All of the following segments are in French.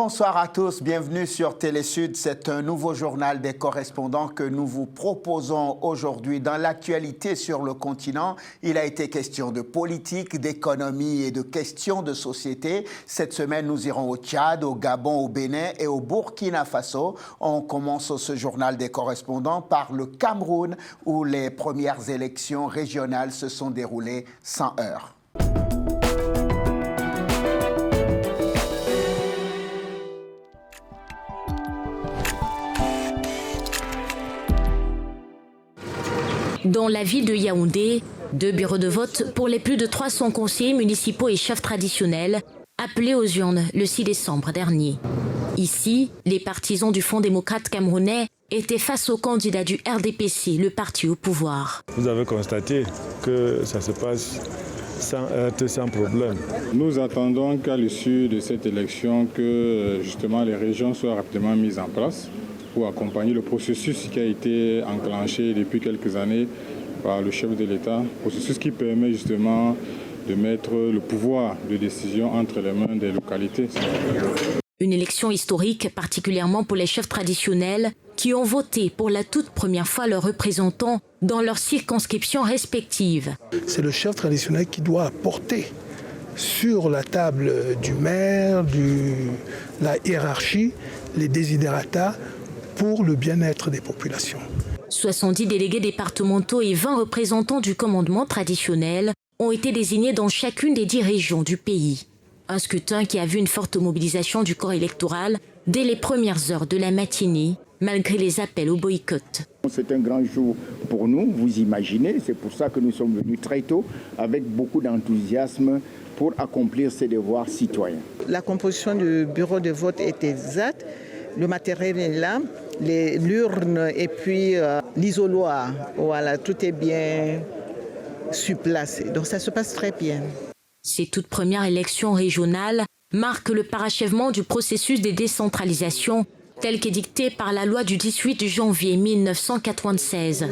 Bonsoir à tous, bienvenue sur Télé Sud. C'est un nouveau journal des correspondants que nous vous proposons aujourd'hui. Dans l'actualité sur le continent, il a été question de politique, d'économie et de questions de société. Cette semaine, nous irons au Tchad, au Gabon, au Bénin et au Burkina Faso. On commence ce journal des correspondants par le Cameroun, où les premières élections régionales se sont déroulées sans heurts. Dans la ville de Yaoundé, 2 bureaux de vote pour les plus de 300 conseillers municipaux et chefs traditionnels appelés aux urnes le 6 décembre dernier. Ici, les partisans du Front démocrate camerounais étaient face au candidat du RDPC, le parti au pouvoir. Vous avez constaté que ça se passe sans heurts, sans problème. Nous attendons qu'à l'issue de cette élection, que justement les régions soient rapidement mises en place pour accompagner le processus qui a été enclenché depuis quelques années par le chef de l'État, processus qui permet justement de mettre le pouvoir de décision entre les mains des localités. Une élection historique, particulièrement pour les chefs traditionnels qui ont voté pour la toute première fois leurs représentants dans leurs circonscriptions respectives. C'est le chef traditionnel qui doit apporter sur la table du maire, la hiérarchie, les desiderata pour le bien-être des populations. 70 délégués départementaux et 20 représentants du commandement traditionnel ont été désignés dans chacune des 10 régions du pays. Un scrutin qui a vu une forte mobilisation du corps électoral dès les premières heures de la matinée, malgré les appels au boycott. C'est un grand jour pour nous, vous imaginez, c'est pour ça que nous sommes venus très tôt, avec beaucoup d'enthousiasme pour accomplir ces devoirs citoyens. La composition du bureau de vote est exacte, le matériel est là, l'urne et puis l'isoloir, voilà, tout est bien sur place, donc ça se passe très bien. Ces toutes premières élections régionales marquent le parachèvement du processus de décentralisation tel qu'édicté par la loi du 18 janvier 1996.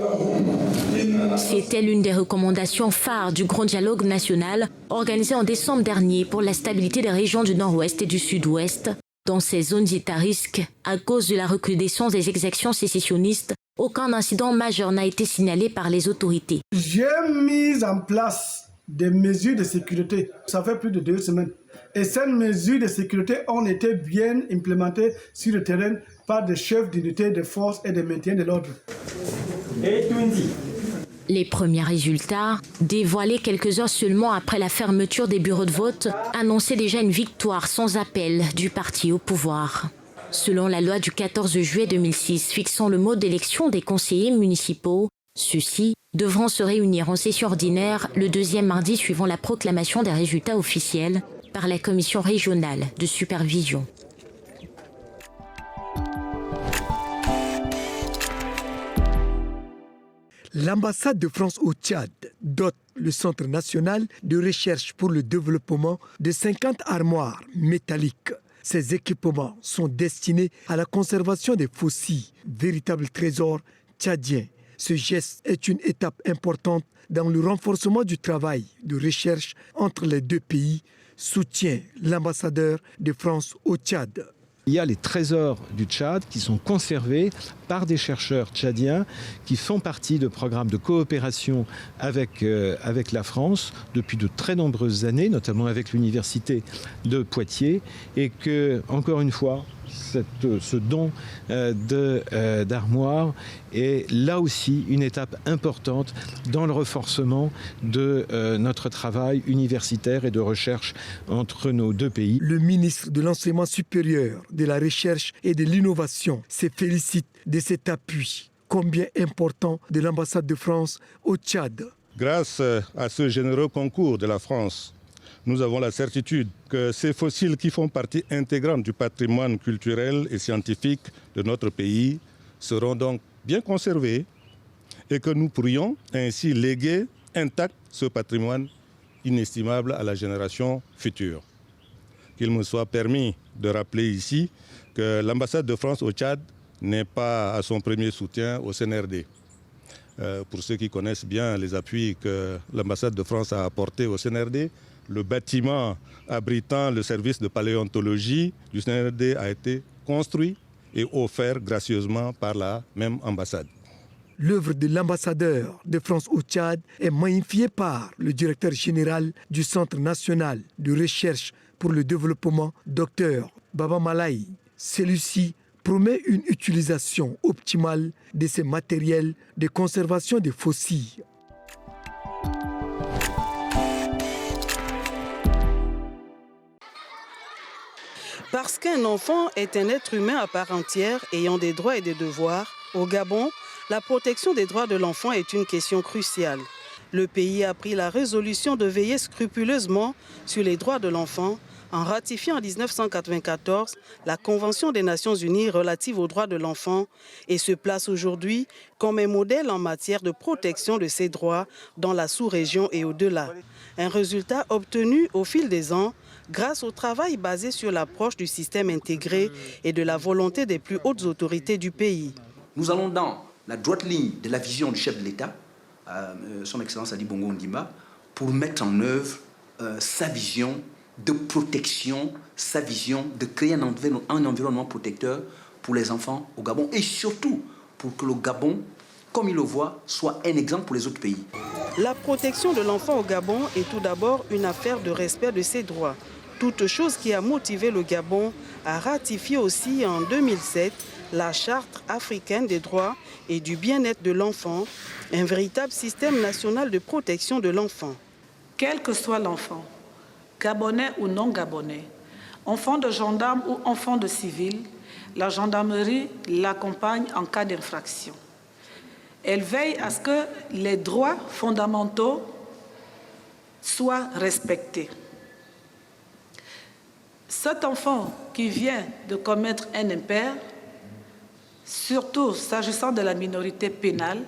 C'était l'une des recommandations phares du Grand Dialogue national organisé en décembre dernier pour la stabilité des régions du Nord-Ouest et du Sud-Ouest. Dans ces zones dites à risque, à cause de la recrudescence des exactions sécessionnistes, aucun incident majeur n'a été signalé par les autorités. J'ai mis en place des mesures de sécurité. Ça fait plus de 2 semaines. Et ces mesures de sécurité ont été bien implémentées sur le terrain par des chefs d'unité de force et de maintien de l'ordre. Les premiers résultats, dévoilés quelques heures seulement après la fermeture des bureaux de vote, annonçaient déjà une victoire sans appel du parti au pouvoir. Selon la loi du 14 juillet 2006 fixant le mode d'élection des conseillers municipaux, ceux-ci devront se réunir en session ordinaire le 2e mardi suivant la proclamation des résultats officiels par la commission régionale de supervision. L'ambassade de France au Tchad dote le Centre national de recherche pour le développement de 50 armoires métalliques. Ces équipements sont destinés à la conservation des fossiles, véritables trésors tchadiens. Ce geste est une étape importante dans le renforcement du travail de recherche entre les 2 pays, soutient l'ambassadeur de France au Tchad. Il y a les trésors du Tchad qui sont conservés par des chercheurs tchadiens qui font partie de programmes de coopération avec la France depuis de très nombreuses années, notamment avec l'université de Poitiers, et que, encore une fois, ce don d'armoire est là aussi une étape importante dans le renforcement de notre travail universitaire et de recherche entre nos 2 pays. Le ministre de l'Enseignement supérieur, de la Recherche et de l'Innovation se félicite de cet appui, combien important, de l'ambassade de France au Tchad. Grâce à ce généreux concours de la France, nous avons la certitude que ces fossiles qui font partie intégrante du patrimoine culturel et scientifique de notre pays seront donc bien conservés et que nous pourrions ainsi léguer intact ce patrimoine inestimable à la génération future. Qu'il me soit permis de rappeler ici que l'ambassade de France au Tchad n'est pas à son premier soutien au CNRD. Pour ceux qui connaissent bien les appuis que l'ambassade de France a apportés au CNRD, Le bâtiment abritant le service de paléontologie du CNRD a été construit et offert gracieusement par la même ambassade. L'œuvre de l'ambassadeur de France au Tchad est magnifiée par le directeur général du Centre national de recherche pour le développement, Dr Baba Malaï. Celui-ci promet une utilisation optimale de ces matériels de conservation des fossiles. Parce qu'un enfant est un être humain à part entière ayant des droits et des devoirs, au Gabon, la protection des droits de l'enfant est une question cruciale. Le pays a pris la résolution de veiller scrupuleusement sur les droits de l'enfant en ratifiant en 1994 la Convention des Nations Unies relative aux droits de l'enfant et se place aujourd'hui comme un modèle en matière de protection de ces droits dans la sous-région et au-delà. Un résultat obtenu au fil des ans grâce au travail basé sur l'approche du système intégré et de la volonté des plus hautes autorités du pays. Nous allons dans la droite ligne de la vision du chef de l'État, son Excellence Ali Bongo Ondimba, pour mettre en œuvre sa vision de protection, sa vision de créer un environnement protecteur pour les enfants au Gabon et surtout pour que le Gabon, comme il le voit, soit un exemple pour les autres pays. La protection de l'enfant au Gabon est tout d'abord une affaire de respect de ses droits. Toute chose qui a motivé le Gabon à ratifier aussi en 2007 la Charte africaine des droits et du bien-être de l'enfant, un véritable système national de protection de l'enfant. Quel que soit l'enfant, gabonais ou non gabonais, enfant de gendarme ou enfant de civil, la gendarmerie l'accompagne en cas d'infraction. Elle veille à ce que les droits fondamentaux soient respectés. Cet enfant qui vient de commettre un impair, surtout s'agissant de la minorité pénale,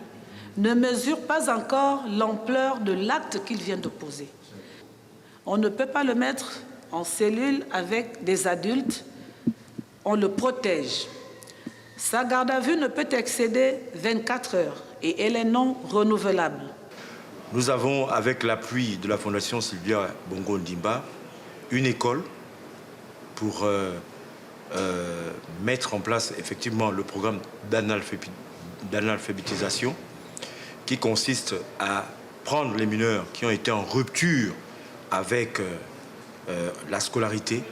ne mesure pas encore l'ampleur de l'acte qu'il vient de poser. On ne peut pas le mettre en cellule avec des adultes, on le protège. Sa garde à vue ne peut excéder 24 heures et elle est non renouvelable. Nous avons, avec l'appui de la Fondation Sylvia Bongo Ondimba, une école pour mettre en place effectivement le programme d'analphabétisation qui consiste à prendre les mineurs qui ont été en rupture avec la scolarité,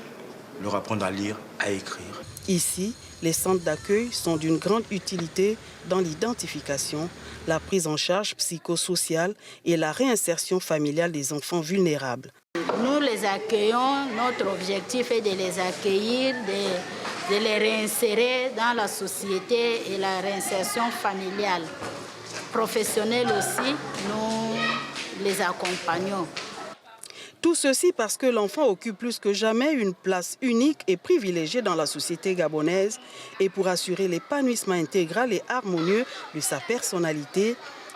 leur apprendre à lire, à écrire. Ici, les centres d'accueil sont d'une grande utilité dans l'identification, la prise en charge psychosociale et la réinsertion familiale des enfants vulnérables. Nous les accueillons, notre objectif est de les accueillir, de les réinsérer dans la société et la réinsertion familiale. Professionnelle aussi, nous les accompagnons. Tout ceci parce que l'enfant occupe plus que jamais une place unique et privilégiée dans la société gabonaise et pour assurer l'épanouissement intégral et harmonieux de sa personnalité,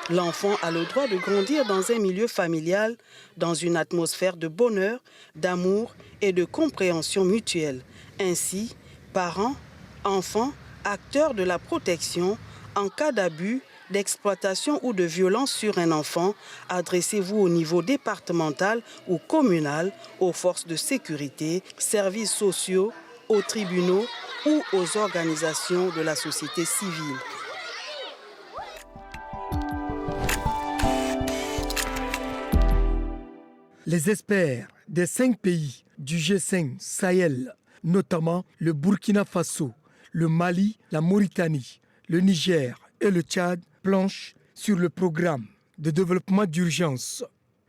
l'enfant a le droit de grandir dans un milieu familial, dans une atmosphère de bonheur, d'amour et de compréhension mutuelle. Ainsi, parents, enfants, acteurs de la protection, en cas d'abus, d'exploitation ou de violence sur un enfant, adressez-vous au niveau départemental ou communal, aux forces de sécurité, services sociaux, aux tribunaux ou aux organisations de la société civile. Les experts des 5 pays du G5 Sahel, notamment le Burkina Faso, le Mali, la Mauritanie, le Niger et le Tchad, planchent sur le programme de développement d'urgence.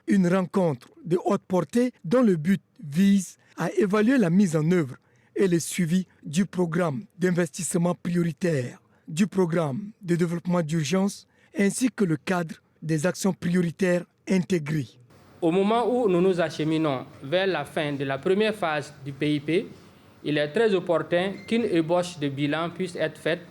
Une rencontre de haute portée dont le but vise à évaluer la mise en œuvre et le suivi du programme d'investissement prioritaire, du programme de développement d'urgence ainsi que le cadre des actions prioritaires intégrées. Au moment où nous nous acheminons vers la fin de la première phase du PIP, il est très opportun qu'une ébauche de bilan puisse être faite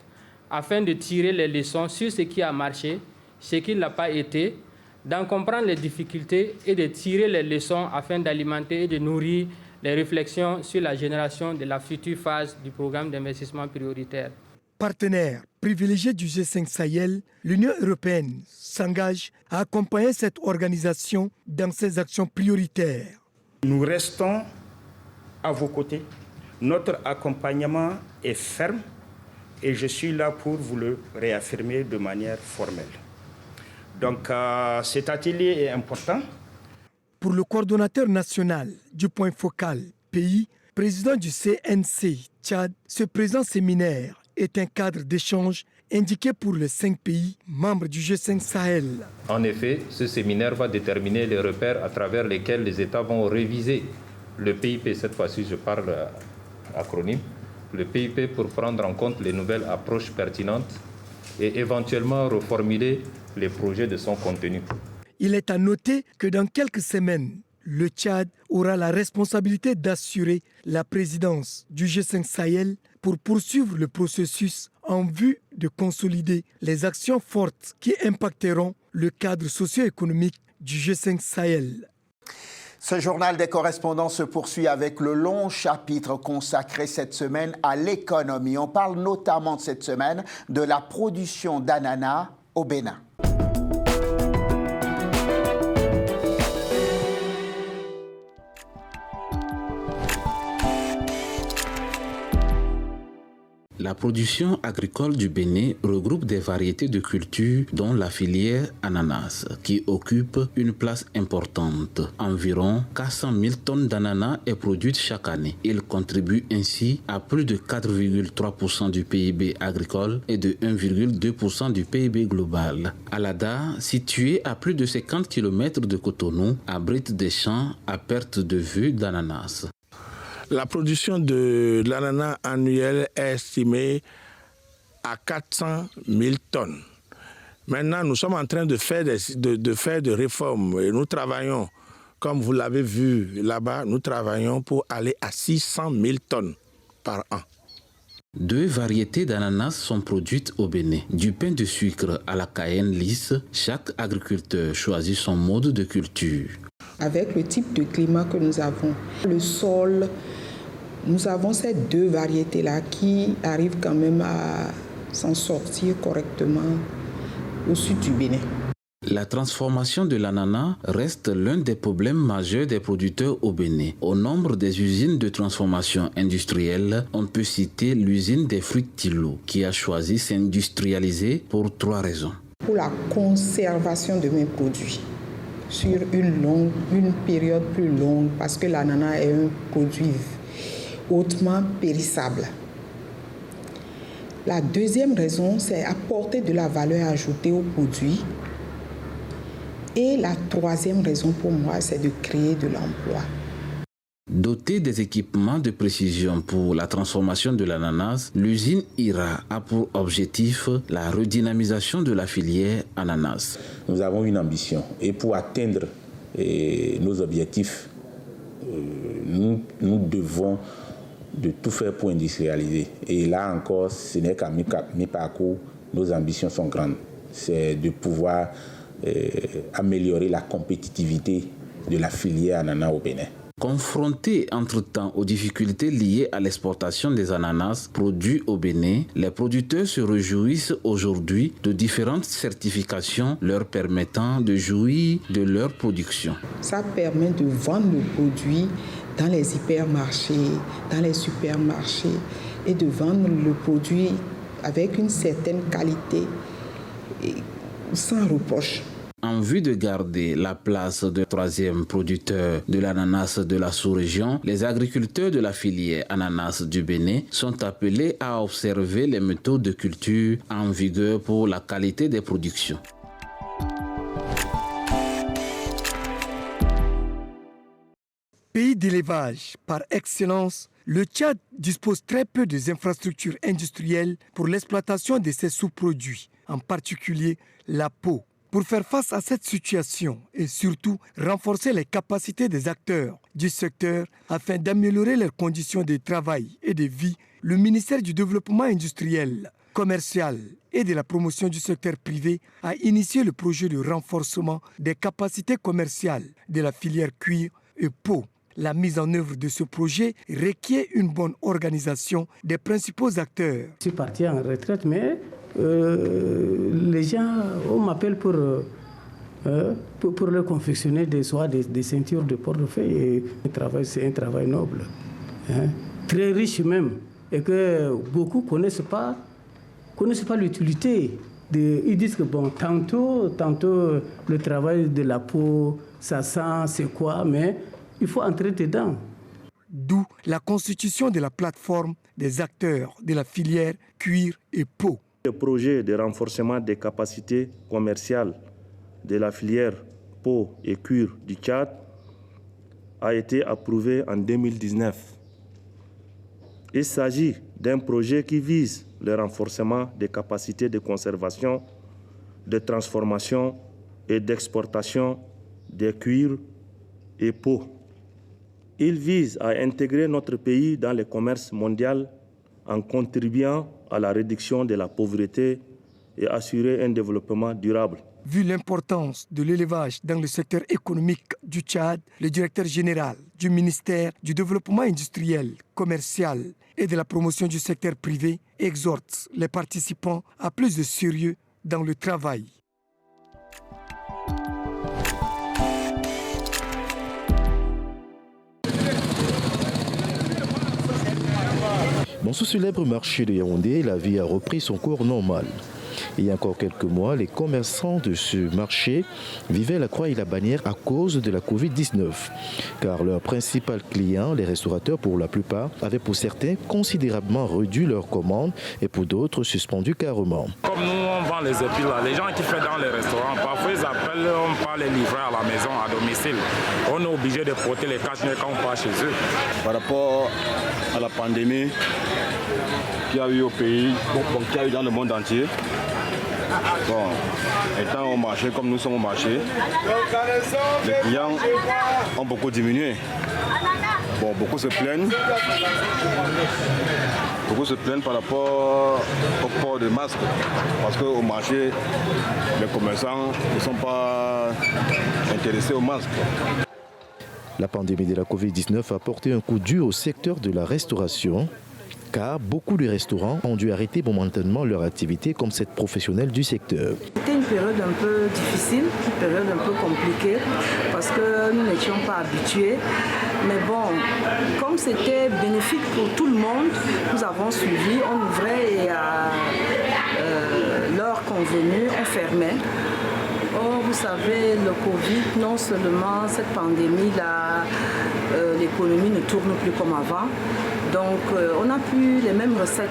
afin de tirer les leçons sur ce qui a marché, ce qui n'a pas été, d'en comprendre les difficultés et de tirer les leçons afin d'alimenter et de nourrir les réflexions sur la génération de la future phase du programme d'investissement prioritaire. Partenaire privilégié du G5 Sahel, l'Union européenne s'engage à accompagner cette organisation dans ses actions prioritaires. Nous restons à vos côtés. Notre accompagnement est ferme et je suis là pour vous le réaffirmer de manière formelle. Donc cet atelier est important. Pour le coordonnateur national du point focal pays, président du CNC Tchad, ce présent séminaire est un cadre d'échange indiqué pour les 5 pays membres du G5 Sahel. En effet, ce séminaire va déterminer les repères à travers lesquels les États vont réviser le PIP. Cette fois-ci, je parle acronyme. Le PIP pour prendre en compte les nouvelles approches pertinentes et éventuellement reformuler les projets de son contenu. Il est à noter que dans quelques semaines, le Tchad aura la responsabilité d'assurer la présidence du G5 Sahel pour poursuivre le processus en vue de consolider les actions fortes qui impacteront le cadre socio-économique du G5 Sahel. Ce journal des correspondants se poursuit avec le long chapitre consacré cette semaine à l'économie. On parle notamment cette semaine de la production d'ananas au Bénin. La production agricole du Bénin regroupe des variétés de cultures dont la filière ananas qui occupe une place importante. Environ 400 000 tonnes d'ananas est produite chaque année. Il contribue ainsi à plus de 4,3% du PIB agricole et de 1,2% du PIB global. Alada, situé à plus de 50 km de Cotonou, abrite des champs à perte de vue d'ananas. La production de l'ananas annuel est estimée à 400 000 tonnes. Maintenant, nous sommes en train de faire des réformes et nous travaillons, comme vous l'avez vu là-bas, nous travaillons pour aller à 600 000 tonnes par an. 2 variétés d'ananas sont produites au Bénin. Du pain de sucre à la cayenne lisse, chaque agriculteur choisit son mode de culture. Avec le type de climat que nous avons, le sol, nous avons ces 2 variétés-là qui arrivent quand même à s'en sortir correctement au sud du Bénin. La transformation de l'ananas reste l'un des problèmes majeurs des producteurs au Bénin. Au nombre des usines de transformation industrielle, on peut citer l'usine des fruits Tilo, qui a choisi s'industrialiser pour 3 raisons. Pour la conservation de mes produits, sur une période plus longue, parce que l'ananas est un produit hautement périssable. La deuxième raison, c'est apporter de la valeur ajoutée aux produits. Et la troisième raison pour moi, c'est de créer de l'emploi. Dotée des équipements de précision pour la transformation de l'ananas, l'usine IRA a pour objectif la redynamisation de la filière ananas. Nous avons une ambition et pour atteindre nos objectifs, nous devons de tout faire pour industrialiser. Et là encore, ce n'est qu'à mi-parcours, nos ambitions sont grandes. C'est de pouvoir améliorer la compétitivité de la filière ananas au Bénin. Confrontés entre-temps aux difficultés liées à l'exportation des ananas produits au Bénin, les producteurs se réjouissent aujourd'hui de différentes certifications leur permettant de jouir de leur production. Ça permet de vendre le produit dans les hypermarchés, dans les supermarchés et de vendre le produit avec une certaine qualité et sans reproche. En vue de garder la place de 3e producteur de l'ananas de la sous-région, les agriculteurs de la filière ananas du Bénin sont appelés à observer les méthodes de culture en vigueur pour la qualité des productions. Pays d'élevage par excellence, le Tchad dispose très peu des infrastructures industrielles pour l'exploitation de ses sous-produits, en particulier la peau. Pour faire face à cette situation et surtout renforcer les capacités des acteurs du secteur afin d'améliorer leurs conditions de travail et de vie, le ministère du Développement industriel, commercial et de la promotion du secteur privé a initié le projet de renforcement des capacités commerciales de la filière cuir et peau. La mise en œuvre de ce projet requiert une bonne organisation des principaux acteurs. Je suis parti en retraite, mais les gens m'appellent pour pour leur confectionner des ceintures de portefeuille. C'est un travail noble, très riche même, et que beaucoup ne connaissent pas l'utilité. Ils disent que bon, tantôt le travail de la peau, ça sent, c'est quoi, mais il faut entrer dedans. D'où la constitution de la plateforme des acteurs de la filière cuir et peau. Le projet de renforcement des capacités commerciales de la filière peau et cuir du Tchad a été approuvé en 2019. Il s'agit d'un projet qui vise le renforcement des capacités de conservation, de transformation et d'exportation des cuirs et peaux. Il vise à intégrer notre pays dans le commerce mondial en contribuant à la réduction de la pauvreté et assurer un développement durable. Vu l'importance de l'élevage dans le secteur économique du Tchad, le directeur général du ministère du Développement industriel, commercial et de la promotion du secteur privé exhorte les participants à plus de sérieux dans le travail. Dans ce célèbre marché de Yaoundé, la vie a repris son cours normal. Il y a encore quelques mois, les commerçants de ce marché vivaient la croix et la bannière à cause de la Covid-19. Car leurs principaux clients, les restaurateurs pour la plupart, avaient pour certains considérablement réduit leurs commandes et pour d'autres suspendu carrément. Comme nous, on vend les épis là, les gens qui font dans les restaurants, parfois ils appellent, on part les livrer à la maison, à domicile. On est obligé de porter les cash quand on part chez eux. Par rapport à la pandémie qu'il y a eu au pays, qu'il y a eu dans le monde entier, étant au marché comme nous sommes au marché, les clients ont beaucoup diminué. Beaucoup se plaignent par rapport au port de masque, parce qu'au marché, les commerçants ne sont pas intéressés au masque. La pandémie de la Covid-19 a porté un coup dur au secteur de la restauration, car beaucoup de restaurants ont dû arrêter momentanément leur activité comme cette professionnelle du secteur. C'était une période un peu difficile, une période un peu compliquée, parce que nous n'étions pas habitués. Mais bon, comme c'était bénéfique pour tout le monde, nous avons suivi, on ouvrait et à l'heure convenue, on fermait. Oh, vous savez, le Covid, non seulement cette pandémie-là, l'économie ne tourne plus comme avant. Donc, on n'a plus les mêmes recettes.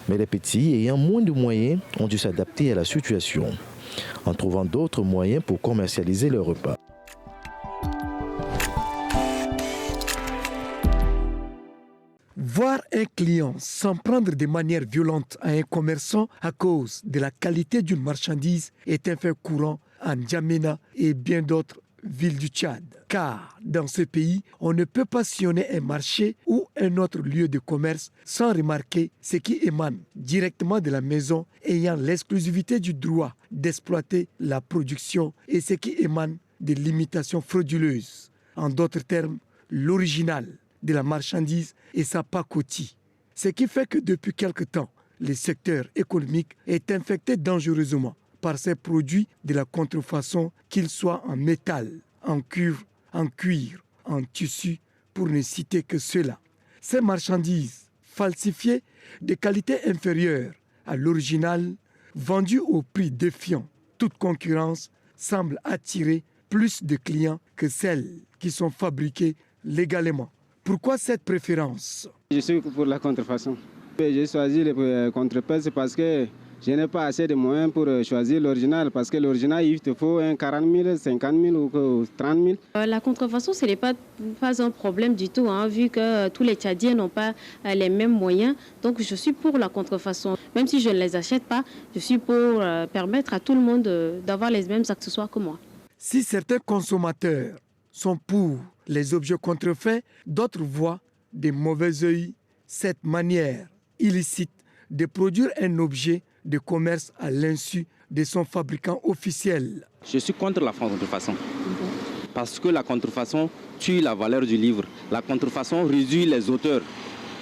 Mais les petits, ayant moins de moyens, ont dû s'adapter à la situation, en trouvant d'autres moyens pour commercialiser leurs repas. Voir un client s'en prendre de manière violente à un commerçant à cause de la qualité d'une marchandise est un fait courant en N'Djamena et bien d'autres villes du Tchad. Car dans ce pays, on ne peut pas sillonner un marché ou un autre lieu de commerce sans remarquer ce qui émane directement de la maison ayant l'exclusivité du droit d'exploiter la production et ce qui émane de l'imitation frauduleuse. En d'autres termes, l'original de la marchandise et sa pacotille. Ce qui fait que depuis quelque temps, le secteur économique est infecté dangereusement par ces produits de la contrefaçon, qu'ils soient en métal, en cuivre, en cuir, en tissu, pour ne citer que cela. Ces marchandises falsifiées de qualité inférieure à l'original, vendues au prix défiant toute concurrence, semblent attirer plus de clients que celles qui sont fabriquées légalement. Pourquoi cette préférence? Je suis pour la contrefaçon. J'ai choisi les contrefaçons parce que je n'ai pas assez de moyens pour choisir l'original. Parce que l'original, il te faut 40 000, 50 000 ou 30 000. La contrefaçon, ce n'est pas un problème du tout, vu que tous les Tchadiens n'ont pas les mêmes moyens. Donc je suis pour la contrefaçon. Même si je ne les achète pas, je suis pour permettre à tout le monde d'avoir les mêmes accessoires que moi. Si certains consommateurs sont pour les objets contrefaits, d'autres voient de mauvais œil cette manière illicite de produire un objet de commerce à l'insu de son fabricant officiel. Je suis contre la contrefaçon. Parce que la contrefaçon tue la valeur du livre. La contrefaçon réduit les auteurs.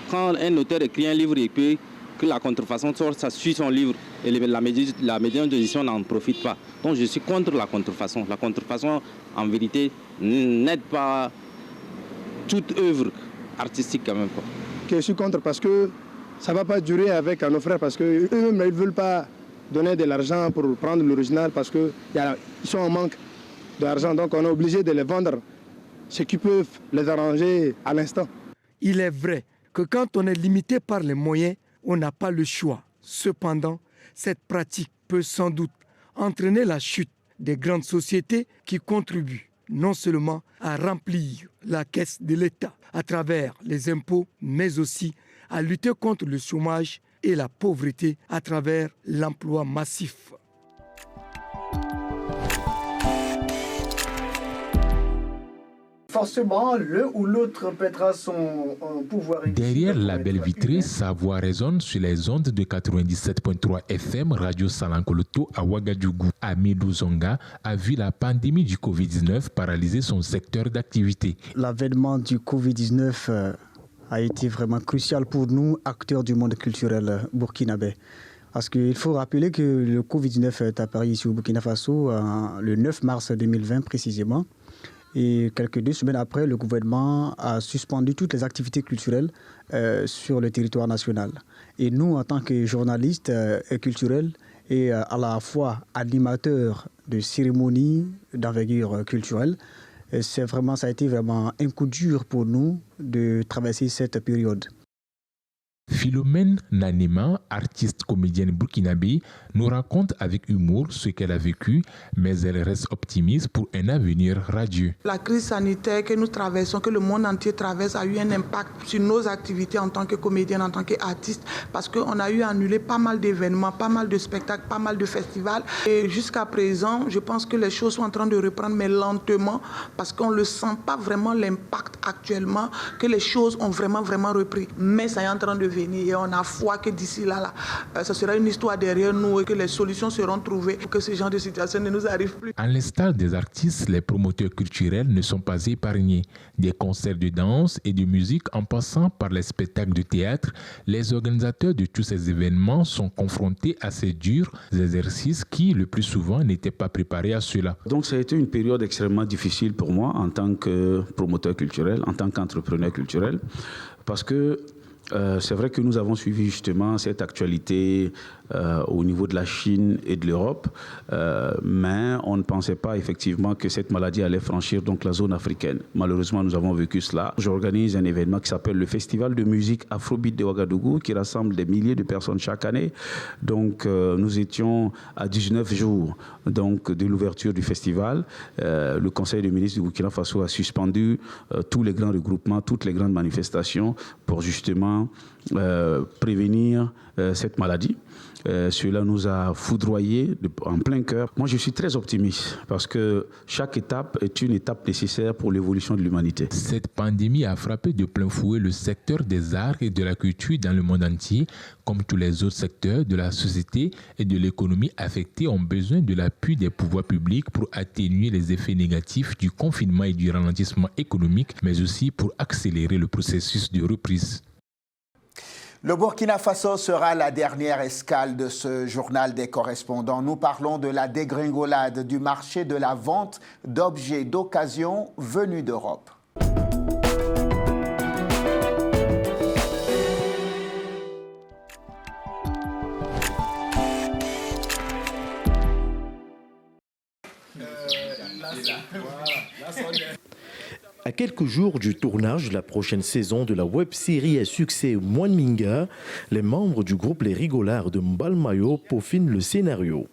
Quand un auteur écrit un livre, il peut que la contrefaçon ça suit son livre et la maison d'édition n'en profite pas. Donc je suis contre la contrefaçon. La contrefaçon, en vérité, n'aide pas toute œuvre artistique quand même. Je suis contre parce que ça ne va pas durer avec nos frères parce qu'eux-mêmes ils ne veulent pas donner de l'argent pour prendre l'original parce qu'ils sont en manque d'argent. Donc on est obligé de les vendre, ce qui peut les arranger à l'instant. Il est vrai que quand on est limité par les moyens, on n'a pas le choix. Cependant, cette pratique peut sans doute entraîner la chute des grandes sociétés qui contribuent non seulement à remplir la caisse de l'État à travers les impôts, mais aussi à lutter contre le chômage et la pauvreté à travers l'emploi massif. Forcément, l'un ou l'autre perdra son pouvoir. Derrière la belle vitrée, sa voix résonne sur les ondes de 97.3 FM Radio Salankoloto à Ouagadougou. Amidou Zonga a vu la pandémie du Covid-19 paralyser son secteur d'activité. L'avènement du Covid-19 a été vraiment crucial pour nous, acteurs du monde culturel burkinabé. Parce qu'il faut rappeler que le Covid-19 est apparu ici au Burkina Faso le 9 mars 2020 précisément. Et quelques 2 semaines après, le gouvernement a suspendu toutes les activités culturelles sur le territoire national. Et nous, en tant que journalistes et culturels et à la fois animateurs de cérémonies d'envergure culturelle, ça a été vraiment un coup dur pour nous de traverser cette période. Philomène Nanema, artiste comédienne burkinabé, nous raconte avec humour ce qu'elle a vécu, mais elle reste optimiste pour un avenir radieux. La crise sanitaire que nous traversons, que le monde entier traverse, a eu un impact sur nos activités en tant que comédienne, en tant qu'artiste, parce qu'on a eu à annuler pas mal d'événements, pas mal de spectacles, pas mal de festivals. Et jusqu'à présent, je pense que les choses sont en train de reprendre, mais lentement, parce qu'on ne sent pas vraiment l'impact actuellement, que les choses ont vraiment repris. Mais ça est en train de venir et on a foi que d'ici là, ça sera une histoire derrière nous et que les solutions seront trouvées pour que ce genre de situation ne nous arrive plus. À l'instar des artistes, les promoteurs culturels ne sont pas épargnés. Des concerts de danse et de musique en passant par les spectacles de théâtre, les organisateurs de tous ces événements sont confrontés à ces durs exercices qui, le plus souvent, n'étaient pas préparés à cela. Donc ça a été une période extrêmement difficile pour moi en tant que promoteur culturel, en tant qu'entrepreneur culturel, parce que c'est vrai que nous avons suivi justement cette actualité au niveau de la Chine et de l'Europe, mais on ne pensait pas effectivement que cette maladie allait franchir donc la zone africaine. Malheureusement, nous avons vécu cela. J'organise un événement qui s'appelle le Festival de musique Afrobeat de Ouagadougou, qui rassemble des milliers de personnes chaque année. Donc, nous étions à 19 jours donc, de l'ouverture du festival. Le Conseil des ministres du Burkina Faso a suspendu tous les grands regroupements, toutes les grandes manifestations pour justement prévenir cette maladie. Cela nous a foudroyés en plein cœur. Moi, je suis très optimiste parce que chaque étape est une étape nécessaire pour l'évolution de l'humanité. Cette pandémie a frappé de plein fouet le secteur des arts et de la culture dans le monde entier. Comme tous les autres secteurs de la société et de l'économie affectés ont besoin de l'appui des pouvoirs publics pour atténuer les effets négatifs du confinement et du ralentissement économique, mais aussi pour accélérer le processus de reprise. Le Burkina Faso sera la dernière escale de ce journal des correspondants. Nous parlons de la dégringolade du marché de la vente d'objets d'occasion venus d'Europe. À quelques jours du tournage de la prochaine saison de la web-série à succès Mwanminga, les membres du groupe Les Rigolards de Mbalmayo peaufinent le scénario.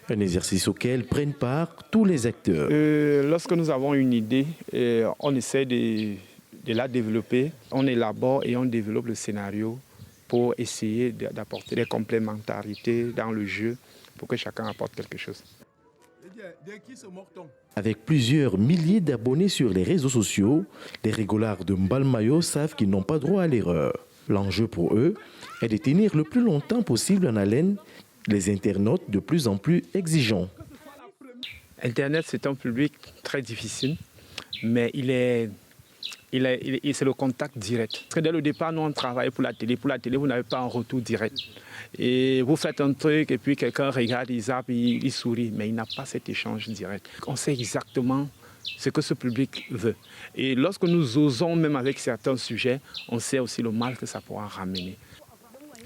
Un exercice auquel prennent part tous les acteurs. Lorsque nous avons une idée, on essaie de la développer, on élabore et on développe le scénario pour essayer d'apporter des complémentarités dans le jeu pour que chacun apporte quelque chose. Avec plusieurs milliers d'abonnés sur les réseaux sociaux, les rigolards de Mbalmayo savent qu'ils n'ont pas droit à l'erreur. L'enjeu pour eux est de tenir le plus longtemps possible en haleine les internautes de plus en plus exigeants. Internet, c'est un public très difficile, mais il est c'est le contact direct. Parce que dès le départ, nous, on travaille pour la télé. Pour la télé, vous n'avez pas un retour direct. Et vous faites un truc et puis quelqu'un regarde, il zappe, il sourit. Mais il n'a pas cet échange direct. On sait exactement ce que ce public veut. Et lorsque nous osons, même avec certains sujets, on sait aussi le mal que ça pourra ramener.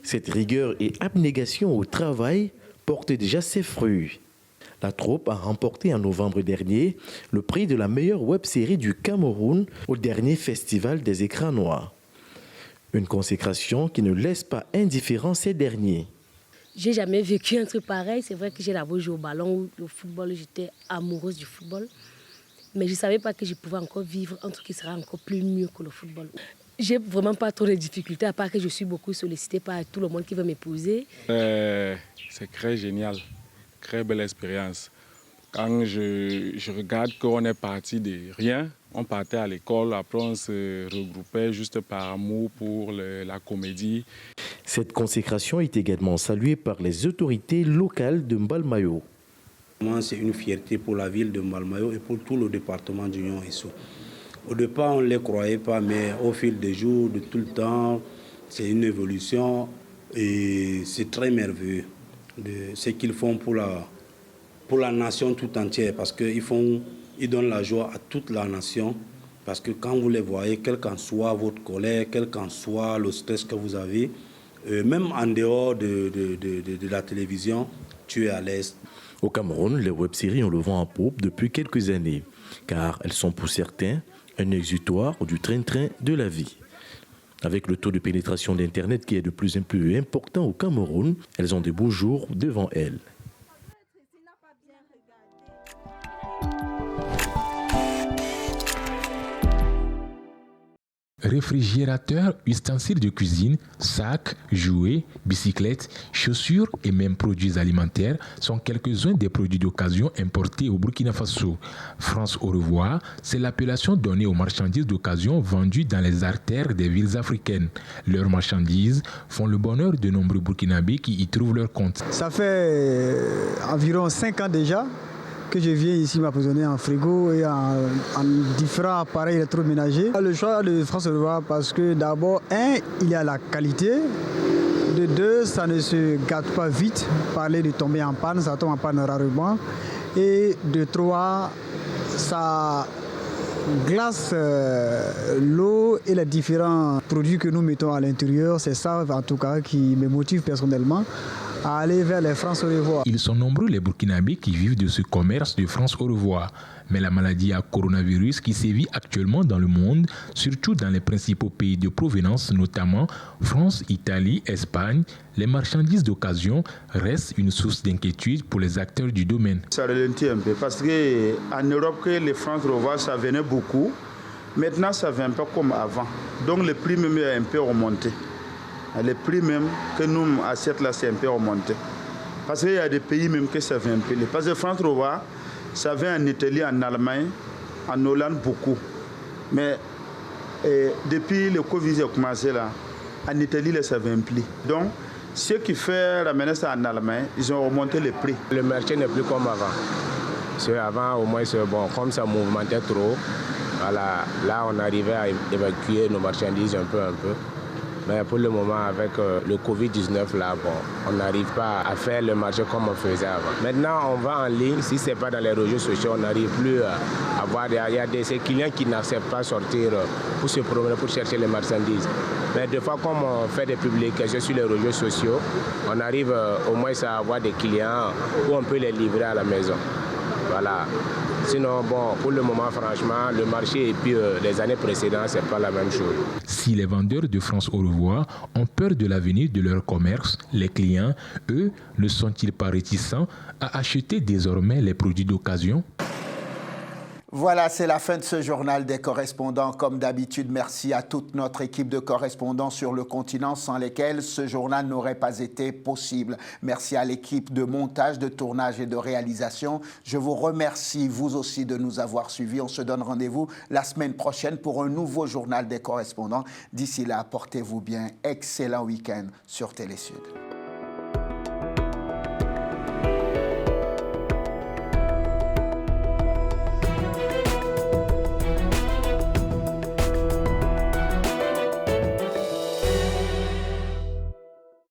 Cette rigueur et abnégation au travail portent déjà ses fruits. La troupe a remporté en novembre dernier le prix de la meilleure web-série du Cameroun au dernier festival des écrans noirs. Une consécration qui ne laisse pas indifférent ces derniers. J'ai jamais vécu un truc pareil. C'est vrai que j'ai d'abord joué au ballon, au football, j'étais amoureuse du football. Mais je ne savais pas que je pouvais encore vivre un truc qui serait encore plus mieux que le football. J'ai vraiment pas trop de difficultés, à part que je suis beaucoup sollicitée par tout le monde qui veut m'épouser. C'est très génial. Très belle expérience. Quand je regarde qu'on est parti de rien, on partait à l'école, après on se regroupait juste par amour pour la comédie. Cette consécration est également saluée par les autorités locales de Mbalmayo. C'est une fierté pour la ville de Mbalmayo et pour tout le département d'Union Esso. Au départ, on ne les croyait pas, mais au fil des jours, de tout le temps, c'est une évolution et c'est très merveilleux de ce qu'ils font pour la nation tout entière, parce qu'ils donnent la joie à toute la nation, parce que quand vous les voyez, quelle qu'en soit votre colère, quel qu'en soit le stress que vous avez, même en dehors de la télévision, tu es à l'aise. Au Cameroun, les web-séries ont le vent en poupe depuis quelques années, car elles sont pour certains un exutoire du train-train de la vie. Avec le taux de pénétration d'Internet qui est de plus en plus important au Cameroun, elles ont de beaux jours devant elles. Réfrigérateurs, ustensiles de cuisine, sacs, jouets, bicyclettes, chaussures et même produits alimentaires sont quelques-uns des produits d'occasion importés au Burkina Faso. France au revoir, c'est l'appellation donnée aux marchandises d'occasion vendues dans les artères des villes africaines. Leurs marchandises font le bonheur de nombreux Burkinabés qui y trouvent leur compte. Ça fait environ 5 ans déjà que je viens ici m'approvisionner en frigo et en différents appareils électroménagers. Le choix de France au revoir parce que d'abord, il y a la qualité. De deux, ça ne se gâte pas vite. Parler de tomber en panne, ça tombe en panne rarement. Et de trois, ça glace l'eau et les différents produits que nous mettons à l'intérieur. C'est ça en tout cas qui me motive personnellement à aller vers les France au revoir. Ils sont nombreux les Burkinabés qui vivent de ce commerce de France au revoir. Mais la maladie à coronavirus qui sévit actuellement dans le monde, surtout dans les principaux pays de provenance, notamment France, Italie, Espagne, les marchandises d'occasion restent une source d'inquiétude pour les acteurs du domaine. Ça ralentit un peu parce qu'en Europe, que les France au revoir, ça venait beaucoup. Maintenant, ça vient un peu comme avant. Donc le prix même est un peu remonté. Les prix même que nous achetons là, c'est un peu remonté. Parce qu'il y a des pays même que ça vient un peu. Parce que France Rova, ça vient en Italie, en Allemagne, en Hollande beaucoup. Mais depuis le Covid a commencé là, en Italie, là, ça vient plus. Donc, ce qui fait ramener ça en Allemagne, ils ont remonté les prix. Le marché n'est plus comme avant. Parce qu'avant, au moins, c'est bon. Comme ça mouvementait trop, voilà, là, on arrivait à évacuer nos marchandises un peu. Mais pour le moment, avec le Covid-19, là, bon, on n'arrive pas à faire le marché comme on faisait avant. Maintenant, on va en ligne. Si ce n'est pas dans les réseaux sociaux, on n'arrive plus à voir. Il y a ces clients qui n'acceptent pas sortir pour se promener, pour chercher les marchandises. Mais des fois, comme on fait des publications sur les réseaux sociaux, on arrive au moins à avoir des clients où on peut les livrer à la maison. Voilà. Sinon, bon, pour le moment, franchement, le marché et puis les années précédentes, ce n'est pas la même chose. Si les vendeurs de France au revoir ont peur de l'avenir de leur commerce, les clients, eux, ne sont-ils pas réticents à acheter désormais les produits d'occasion ? Voilà, c'est la fin de ce journal des correspondants. Comme d'habitude, merci à toute notre équipe de correspondants sur le continent sans lesquels ce journal n'aurait pas été possible. Merci à l'équipe de montage, de tournage et de réalisation. Je vous remercie, vous aussi, de nous avoir suivis. On se donne rendez-vous la semaine prochaine pour un nouveau journal des correspondants. D'ici là, portez-vous bien. Excellent week-end sur Télé Sud.